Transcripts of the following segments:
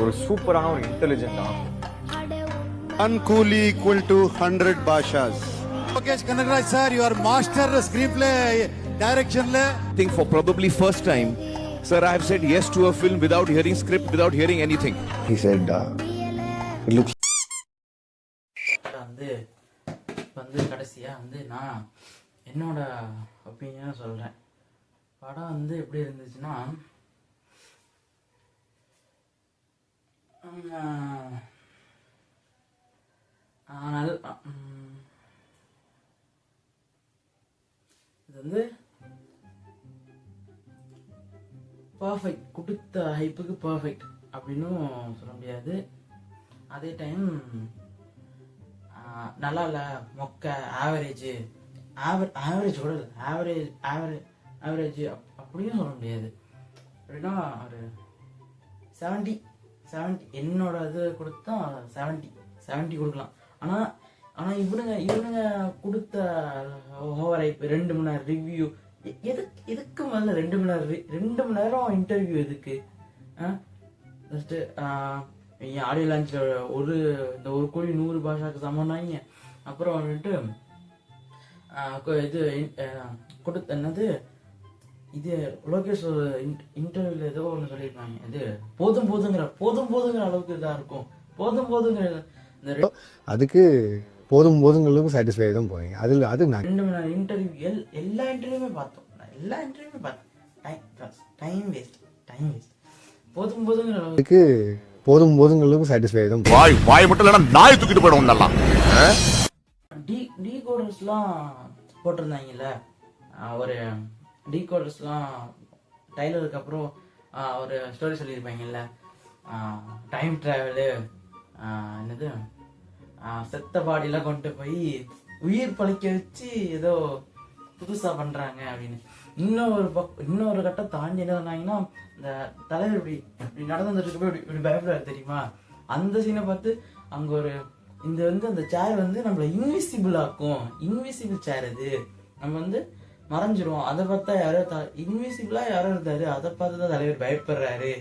ஒரு சூப்பரான ஒரு intelligent. One coolie equal to 100 bhashas. Lokesh Kanagaraj sir, you are master screenplay direction le. I think for probably first time, sir, I have said yes to a film without hearing script, without hearing anything. He said, it looks வந்து கடைசியா வந்து நான் என்னோட ஒப்பீனியனை சொல்றேன். படம் வந்து எப்படி இருந்துச்சுன்னா, இது வந்து பர்ஃபெக்ட், கொடுத்த ஹைப்புக்கு பர்ஃபெக்ட் அப்படின்னும் சொல்ல முடியாது. அதே டைம் நல்லா இல்லை, மொக்க, ஆவரேஜ் கூட இல்லை, ஆவரேஜ் அப்படியும் சொல்ல முடியாது. அப்படின்னா ஒரு 70 என்னோட இது கொடுத்தா 70 கொடுக்கலாம். ஆனால் இவனுங்க கொடுத்த ஓவர் ஹைப், 2 மணி நேரம் ரிவ்யூ, எதுக்கு முதல்ல 2 மணி நேரம் இன்டர்வியூ எதுக்கு? ஃபஸ்ட்டு ஆடியோ லான்ச்சில் இந்த 1 கோடி 100 பாஷாக்கு சமம்னாங்க. அப்புறம் வந்துட்டு இது கொடுத்த என்னது, இது லோகேஷ் இன்டர்வியூல ஏதோ ஒன்று சொல்லியிருப்பாங்க, இது போதுங்கிற அளவுக்கு இதாக இருக்கும். போதுங்கிற இந்த அதுக்கு போதுங்கிற அளவுக்கு சாட்டிஸ்ஃபை தான் போவீங்க. அதில் அது 2 மணி நேரம் இன்டர்வியூ, எல்லா இன்டர்வியூமே பார்த்தோம். Time waste. போதுங்கிற அளவுக்கு போதுங்கிற அளவுக்கு சாட்டிஸ்ஃபை தான். வாய் மட்டும் இல்லைன்னா நாய் தூக்கிட்டு போயிடும் நல்லா. டீகோடர்ஸ்லாம் போட்டிருந்தாங்கல்ல, ஒரு டீகோடர்ஸ்லாம் டைலருக்கு அப்புறம் ஒரு ஸ்டோரி சொல்லியிருப்பாங்கல்ல, டைம் ட்ராவலு, என்னது செத்த பாடியெல்லாம் கொண்டு போய் உயிர் பழிக்க வச்சு ஏதோ புதுசா பண்றாங்க அப்படின்னு. இன்னொரு கட்டம் தாண்டி என்ன சொன்னாங்கன்னா, இந்த தலைவர் இப்படி நடந்துட்டு இப்படி பயப்படுறாரு தெரியுமா, அந்த சீனை பார்த்து அங்க ஒரு அந்த சேர் வந்து நம்மள இன்விசிபிள் ஆக்கும். இன்விசிபிள் சேர் இது, நம்ம வந்து மறைஞ்சிரும். அதை பார்த்தா யாரோ இன்விசிபிளா யாரோ இருந்தாரு, அதை பார்த்து தான் தலைவர் பயப்படுறாரு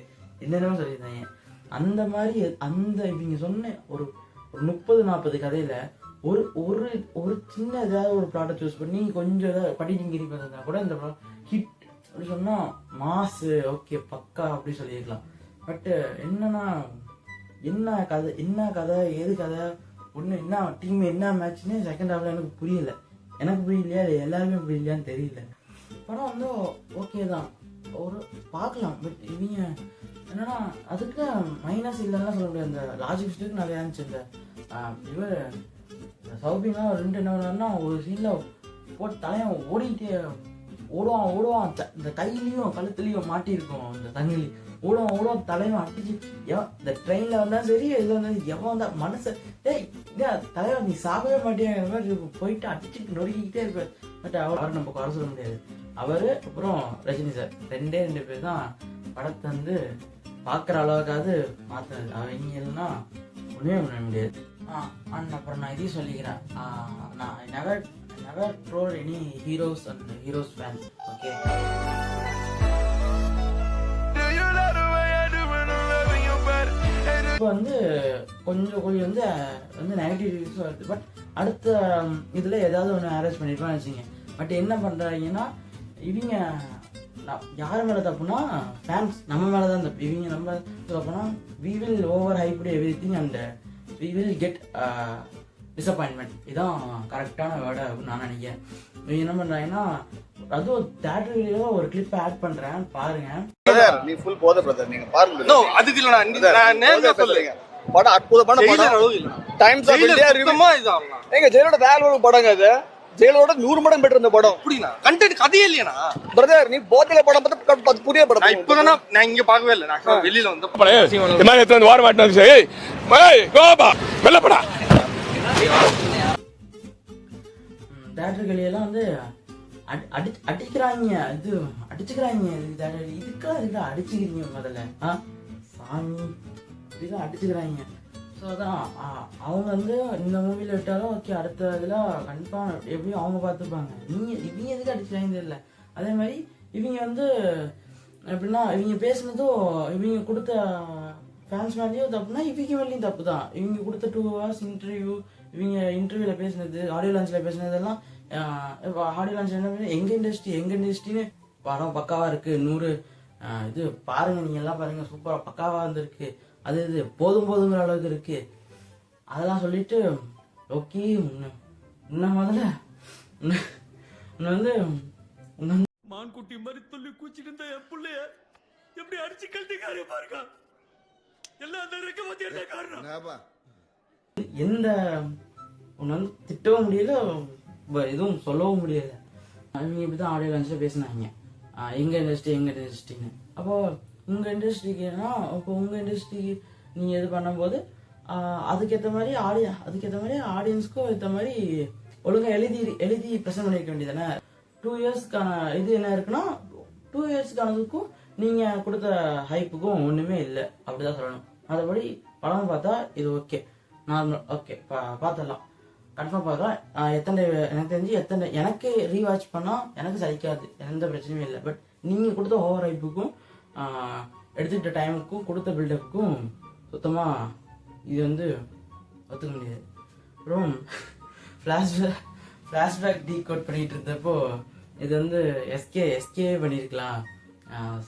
என்னென்னமோ சொல்லியிருந்தாங்க. அந்த மாதிரி இவங்க சொன்ன ஒரு 30-40 கதையில ஒரு சின்ன ஏதாவது ஒரு ப்ளாட்டை சூஸ் பண்ணி கொஞ்சம் ஏதாவது படிக்கிரி பார்த்தா கூட இந்த ஹிட் அப்படி சொன்னா மாசு ஓகே பக்கா அப்படி சொல்லியிருக்கலாம். பட் என்னன்னா, என்ன கதை ஏது கதை ஒன்று, என்ன டீம், என்ன மேட்ச்னு செகண்ட் ஹாஃப்ல எனக்கு புரியல. எனக்கு புரியலையா இல்லை எல்லாருமே புரியலையான்னு தெரியல. படம் வந்து ஓகே தான், ஒரு பார்க்கலாம். பட் இவங்க என்னன்னா அதுக்கு மைனஸ் இல்லைன்னா சொல்ல முடியாது. அந்த லாஜிக் ஸ்டேக்கு நிறையா இருந்துச்சு. இந்த இவர் சௌபினா 2 என்ன பண்ணாருன்னா, ஒரு சீன்ல போட்டு தலையை ஓடிக்கிட்டே ஓடுவான். இந்த கையிலையும் கழுத்துலையும் மாட்டியிருக்கும் இந்த தண்ணிலி. ஓடுவான் தலையும் அடிச்சு. இந்த ட்ரெயின்ல வந்தா சரி, இதுல வந்தா எவன் வந்தா மனசு தலைவா நீ சாப்பிடவே மாட்டேங்கிற மாதிரி போயிட்டு அடிச்சுட்டு நொறுக்கிக்கிட்டே இருப்பாரு. பட் அவர் நம்ம குறை சொல்ல முடியாது. அவரு அப்புறம் ரஜினி சார் 2 பேர் தான் படத்தை வந்து பாக்குற அளவுக்காவது மாத்தினது. அவங்க இல்லைன்னா ஒண்ணுமே பண்ண முடியாது. அப்புறம் நான் இதையும் சொல்லிக்கிறேன், நான் never troll any heroes and heroes fan. Okay. இப்போ வந்து கொஞ்சம் வந்து நெகட்டிவ் ரிவ்யூஸ் வருது. பட் அடுத்த இதில் ஏதாவது ஒன்று அரேஞ்ச் பண்ணியிருப்பான்னு வச்சுங்க. பட் என்ன பண்ணுறாங்கன்னா, இவங்க யார் மேலே தப்புனா ஃபேன்ஸ் நம்ம மேலே தான் தப்பு. இவங்க நம்ம தப்புனா we will overhype everything and we will get disappointment. இதான் கரெக்டான வேர்டு அப்படின்னு நான் நினைக்கிறேன். இவங்க என்ன பண்ணுறாங்கன்னா, அதுவும் தியேட்டர் வீடியோல ஒரு கிளிப் ஆட் பண்றேன் பாருங்க. நீ ஃபுல் போத பிரதர், நீங்க பாருங்க. நோ அதுக்கு இல்ல, நான் நேர்ல சொல்றேன். படம் அற்புதமான படம். டைம்ஸ் ஆஃப் இந்தியா ரிவ்யூமா இதாவலாம். ஏங்க ஜெயலோட வேல்யூ படங்க அது. ஜெயலோட 100 மடங்கு பெட்டர் இந்த படம். அப்படினா கண்டென்ட் கதையே இல்லையா பிரதர்? நீ போதல படம் பார்த்து புரிய படம். நான் இப்போதானே நான் இங்க பார்க்கவே இல்ல. நான் வெளியில வந்து இந்த மாதிரி எத்தனை வார மாட்டேன். ஏய் கோபா வெள்ளப்படா. தியேட்டர் கலியெல்லாம் வந்து அடிக்கிறாங்க, இது அடிச்சுக்கிறாங்க. இதுக்கெல்லாம் அடிச்சுக்கிறீங்க முதல்ல சாமி, இதுதான் அடிச்சுக்கிறாங்க. ஸோ அதான் அவங்க வந்து இந்த மூவியில் விட்டாலும் ஓகே, அடுத்த இதில் கன்ஃபார்ம் எப்படியும் அவங்க பார்த்துப்பாங்க. இவங்க எதுக்கு அடிச்சுக்கிறாங்க தெரியல. அதே மாதிரி இவங்க வந்து எப்படின்னா, இவங்க பேசுனதும் இவங்க கொடுத்த ஃபேன்ஸ் மேலேயும் தப்புனா இவங்க மேலேயும் தப்பு தான். இவங்க கொடுத்த 2 hours இன்டர்வியூ, இவங்க இன்டர்வியூவில் பேசினது, ஆடியோ லான்ச்சில் பேசினதெல்லாம் ஆடியோ லான்ச் என்ன எங்கள் இண்டஸ்ட்ரின்னு படம் பக்காவாக இருக்குது, 100 இது பாருங்கள், நீங்கள் எல்லாம் பாருங்கள், சூப்பராக பக்காவாக இருந்திருக்கு, அது இது போதுங்கிற அளவுக்கு இருக்குது. அதெல்லாம் சொல்லிட்டு ஓகே உன்னை முதல்ல உன்னை வந்து மான்குட்டி மாதிரி சொல்லி கூச்சிட்டு இருந்த என் பிள்ளைய எப்படி அடிச்சு கழட்டிக்காரு பாருங்க. எல்லாம் அந்த இருக்க பத்தி என்ன காரணம்? எந்த உன்னை வந்து திட்டவும் முடியல, எதுவும் சொல்லவும் முடியல. அவங்க இப்படிதான் ஆடியோ லான்ச்சில் பேசினாங்க, எங்கள் இண்டஸ்ட்ரின்னு. அப்போது உங்கள் இண்டஸ்ட்ரிக்குன்னா இப்போ உங்கள் இண்டஸ்ட்ரிக்கு நீங்கள் இது பண்ணும்போது அதுக்கேற்ற மாதிரி ஆடியன்ஸ்க்கும் ஏற்ற மாதிரி ஒழுங்காக எழுதி ப்ரெசென்ட் பண்ணிக்க வேண்டியதானே. 2 இயர்ஸ்க்கான இது என்ன இருக்குன்னா 2 இயர்ஸ்க்கானதுக்கும் நீங்கள் கொடுத்த ஹைப்புக்கும் ஒன்றுமே இல்லை, அப்படிதான் சொல்லணும். மற்றபடி படம் பார்த்தா இது ஓகே, நார்மல் ஓகே, பார்த்துடலாம், கன்ஃபார்ம் பார்க்கலாம். எனக்கு தெரிஞ்சு எனக்கு ரீவாட்ச் பண்ணால் எனக்கு சலிக்காது, எந்த பிரச்சனையும் இல்லை. பட் நீங்கள் கொடுத்த ஓவர் ஹைப்புக்கும் எடுத்துக்கிட்ட டைமுக்கும் கொடுத்த பில்டப்புக்கும் சுத்தமாக இது வந்து ஒத்துக்க முடியாது. அப்புறம் ஃப்ளாஷ்பேக் டீகோட் பண்ணிட்டு இருந்தப்போ இது வந்து எஸ்கே பண்ணியிருக்கலாம்,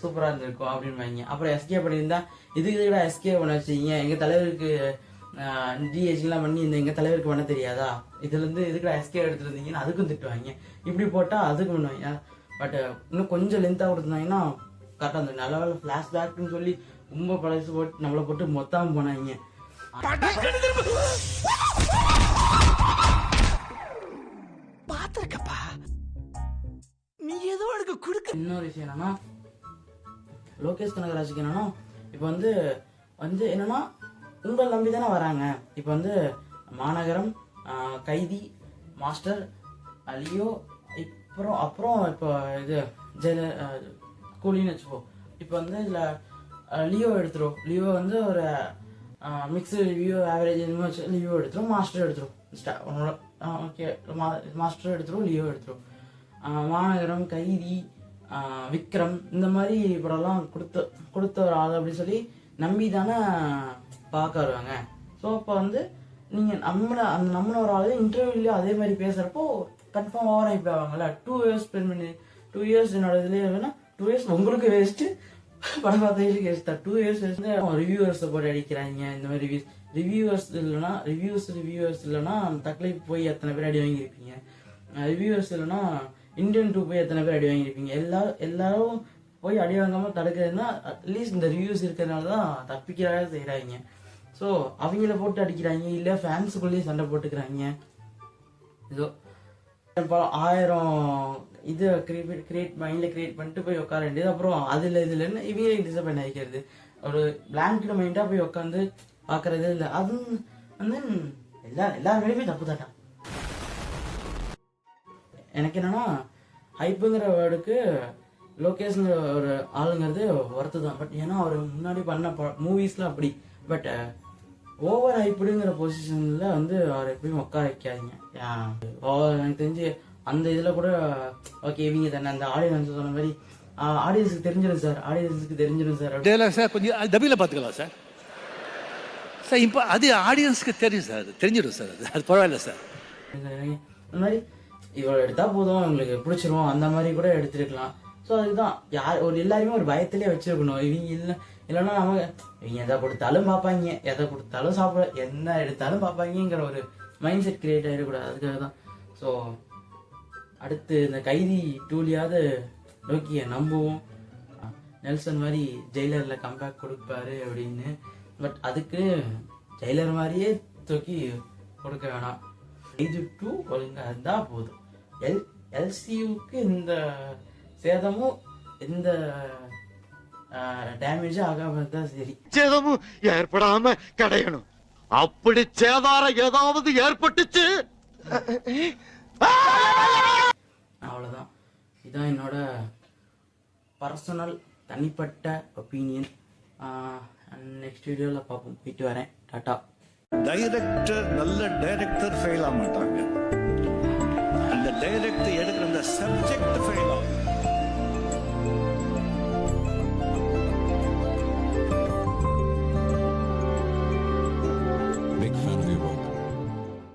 சூப்பராக இருந்திருக்கும் அப்படின்னு. அப்புறம் எஸ்கே பண்ணியிருந்தா இதுக்கு எஸ்கே பண்ண வச்சிங்க, எங்கள் தலைவருக்கு டிஹெச்லாம் பண்ணி இந்த எங்கள் தலைவருக்கு பண்ண தெரியாதா, இதுலேருந்து இதுக்கு எஸ்கே எடுத்துருந்தீங்கன்னு அதுக்கும் திட்டுவாங்க. இப்படி போட்டால் அதுக்கு பண்ணுவாங்க. பட் இன்னும் கொஞ்சம் லென்த்தாக கொடுத்துருந்தாங்கன்னா கரெக்டாக இருந்தது. நல்ல வேலை ஃப்ளாஷ்பேக்னு சொல்லி ரொம்ப பழசு போட்டு நம்மளை போட்டு மொத்தம் போனாங்க. இன்னொரு விஷயம் என்னன்னா லோகேஷ் கனகராஜுக்கு என்னன்னா இப்போ வந்து என்னன்னா உங்களை நம்பி தானே வராங்க. இப்போ வந்து மாநகரம், கைதி, மாஸ்டர், லியோ, அப்புறம் இப்போ இது கூலின்னு வச்சுப்போம். இப்போ வந்து இதில் லியோ எடுத்துரும். லியோ வந்து ஒரு மிக்ஸ்டு ரிவ்யூ ஆவரேஜ் வச்சு லியோ எடுத்துரும், மாஸ்டர் எடுத்துரும். ஓகே, மாஸ்டர் எடுத்துரும், லியோ எடுத்துரும். மாநகரம், கைதி, விக்ரம் இந்த மாதிரி படம்லாம் கொடுத்த ஒரு ஆள் அப்படின்னு சொல்லி நம்பி தானே பார்க்க வருவாங்க. ஸோ அப்போ வந்து நீங்கள் நம்மள ஒரு ஆள் இன்டர்வியூலையும் அதே மாதிரி பேசுகிறப்போ கன்ஃபார்ம் ஓவர் ஹைப் ஆவாங்கல்ல. 2 இயர்ஸ் ஸ்பெண்ட் பண்ணி 2 இயர்ஸ் என்னோட இதுலேயே வேணா 2 இயர்ஸ் உங்களுக்கு வேஸ்ட்டு, படம் பார்த்தவங்களுக்கு வேஸ்ட் தான். 2 இயர்ஸ் வேஸ்ட்டு ரிவ்யூவர்ஸை போட்டு அடிக்கிறாங்க. இந்த மாதிரி ரிவ்யூவர்ஸ் இல்லைன்னா தக்லைஃப் போய் எத்தனை பேர் அடி வாங்கியிருப்பீங்க, ரிவ்யூவர்ஸ் இல்லைன்னா இந்தியன் 2 போய் எத்தனை பேர் அடி வாங்கியிருப்பீங்க. எல்லாரும் போய் அடி வாங்காமல் தடுக்கிறதுனா அட்லீஸ்ட் இந்த ரிவ்யூஸ் இருக்கிறதுனால தான் தப்பிக்கிறாக செய்கிறாங்க. ஸோ அவங்கள போட்டு அடிக்கிறாங்க, இல்லை ஃபேன்ஸுக்குள்ளேயே சண்டை போட்டுக்கிறாங்க. இதோ 1000 இது மைண்டில் கிரியேட் பண்ணிட்டு போய் உட்கார வேண்டியது. அப்புறம் இதுலன்னு இவங்க டிசப்பாயிண்ட் ஆகிக்கிறது. ஒரு பிளாங்க்டு மைண்டாக போய் உட்காந்து பார்க்கறது இல்லை. அது வந்து எல்லாருமே தப்பு தாட்டா. எனக்கு என்னன்னா ஹைப்புங்கிற வேர்டுக்கு லோகேஷ்ங்கிற ஒரு ஆளுங்கிறது ஒர்த்து தான். பட் ஏன்னா அவர் முன்னாடி பண்ண மூவிஸ்லாம் அப்படி. பட் ஓவர் ஹைப்புடுங்கிற பொசிஷனில் வந்து அவர் எப்பயும் உட்கார வைக்காதீங்க. எனக்கு தெரிஞ்சு அந்த இதில் கூட ஓகே இவங்க தானே அந்த ஆடியன்ஸ் சொன்ன மாதிரி ஆடியன்ஸுக்கு தெரிஞ்சிடும் சார் டேலாக் சார் கொஞ்சம் டபியில் பார்த்துக்கலாம் சார். சார் இப்போ அது ஆடியன்ஸுக்கு தெரியும் சார், தெரிஞ்சிடும் சார், அது பரவாயில்ல சார். அந்த மாதிரி இவ்வளோ எடுத்தால் போதும் உங்களுக்கு பிடிச்சிரும், அந்த மாதிரி கூட எடுத்துருக்கலாம். ஸோ அதுதான் எல்லாருமே ஒரு பயத்திலே வச்சிருக்கணும். இவங்க இல்லைன்னா இவங்க எதை கொடுத்தாலும் பார்ப்பாங்க, எதை கொடுத்தாலும் சாப்பிட, என்ன எடுத்தாலும் பார்ப்பாங்கிற ஒரு மைண்ட் செட் கிரியேட் ஆகிடக்கூடாது. அதுக்காக தான். ஸோ அடுத்து இந்த கைதி 2லயாவது லோக்கியை நம்புவோம், நெல்சன் மாதிரி ஜெயிலரில் கம்பேக் கொடுப்பாரு அப்படின்னு. பட் அதுக்கு ஜெயிலர் மாதிரியே தூக்கி கொடுக்க வேணாம். கைதி 2 ஒழுங்காக இருந்தால் போதும். எல்சியூக்கு இந்த சேதமும் எந்த டேமேஜும் ஆகாம இருந்தா சரி. சேதமும் ஏற்படாம கடையணும். அப்படி சேதாரம் ஏதாவது ஏற்பட்டுச்சு அவ்வளவுதான். இதான் என்னோட பர்சனல் தனிப்பட்ட ஒப்பீனியன். நெக்ஸ்ட் வீடியோல பார்ப்போம். போயிட்டு வரேன். டாட்டா. டைரக்டர் நல்ல டைரக்டர் ஃபெயில் ஆக மாட்டாங்க, அந்த டைரக்டர் எடுக்கிற அந்த சப்ஜெக்ட் ஃபெயில் ஆகும்.